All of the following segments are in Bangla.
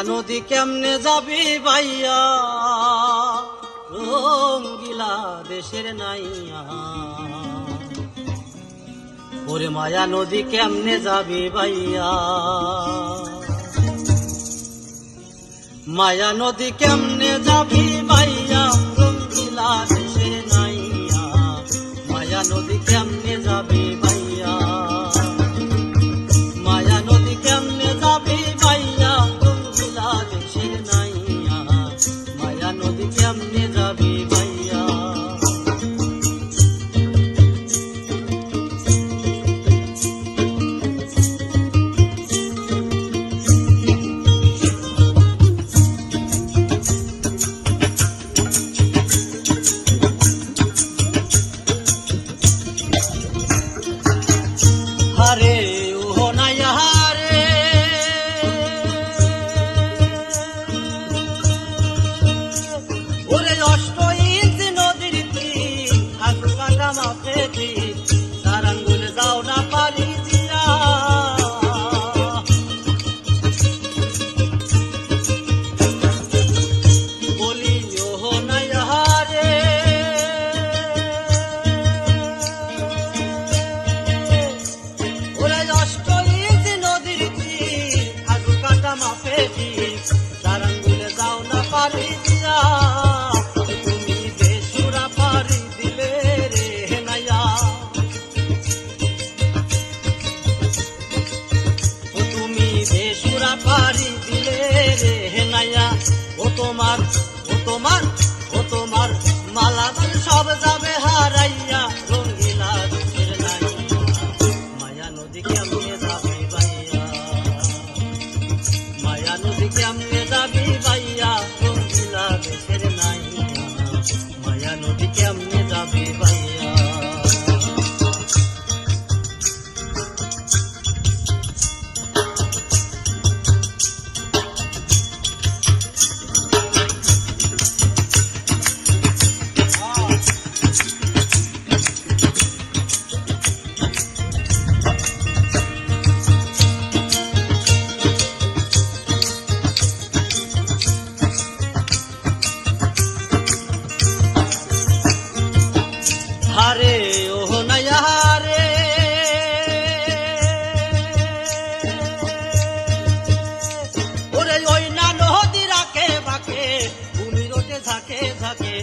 নদী কেমনে যাবি ভাইয়া, রঙ্গিলা দেশের নাইয়া। ওরে মায়া নদী কেমনে যাবি ভাইয়া, মায়া নদী কেমনে যাবি ভাইয়া, রঙ্গিলা দেশের নাইয়া। মায়া নদী কেমনে যাবি ভাইয়া, মায়া নদী কেমনে যাবি ভাইয়া, রঙ্গিলা দেশের নাইয়া। মায়া নদী কেমনে যাবি ভাইয়া। হারে ওহো নাইয়া হারে, ওরে 8 ইঞ্চি নদীর তীর, হাঁটু কাটা মাপে তীর, তার আঙ্গুলে যাও না পারি দিয়া। বলি ওহো নাইয়া হারে, ওরে 8 ইঞ্চি নদীর তীর, হাঁটু কাটা মাপে তীর, তার আঙ্গুলে যাও না পারি দিয়া। তুমি বেসুরা পারি দিলে রে নাইয়া, তুমি বেসুরা পারি দিলে রে নাইয়া। ও তোমার মালামাল সব যাবে হারাইয়া, রঙ্গিলা দেশের নাইয়া। মায়া নদী কেমনে যাবি ভাইয়া, মায়া নদী কেমনে যাবি ভাইয়া, রঙ্গিলা দেশের নাইয়া। মায়া নদী কেমনে যাবি ভাইয়া। হারে ওহো নাইয়া হারে, ওরে ওই না নদী রাখে বাঁকে, ভূমি রোটে ঝাঁকে ঝাঁকে,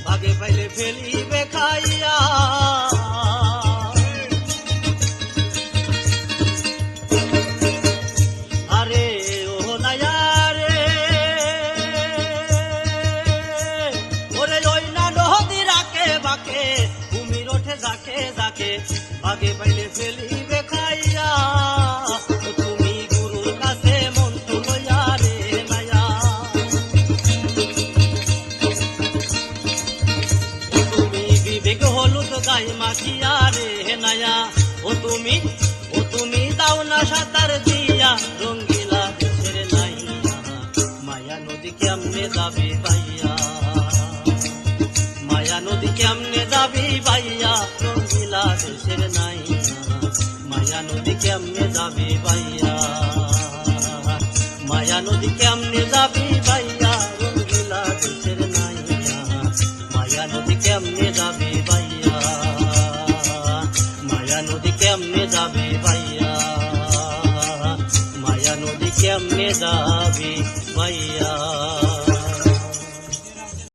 ভাগে পাইলে ফেলিবে খাইয়া। হারে ওহো নাইয়া রে, ওরে ওই না নদী রাখে বাঁকে, ঝাঁকে ঝাঁকে, ভাগে পাইলে ফেলিবে খাইয়া। তুমি গুরুর কাছে মন্ত্র লইয়া রে নাইয়া, তুমি বিবেক হলুদ গাই মাখিয়া রে নাইয়া। ও তুমি দাও না সাঁতার দিয়া, রঙ্গিলা দেশের নাইয়া। মায়া নদী কেমনে যাবি ভাইয়া, মায়া নদী কেমনে যাবি ভাইয়া, রঙ্গিলা দেশের নাইয়া। মায়া নদী কেমনে যাবি ভাইয়া, মায়া নদী কেমনে যাবি ভাইয়া, রঙ্গিলা দেশের নাইয়া। মায়া নদী কেমনে যাবি ভাইয়া, মায়া নদী কেমনে যাবি ভাইয়া, মায়া নদী কেমনে যা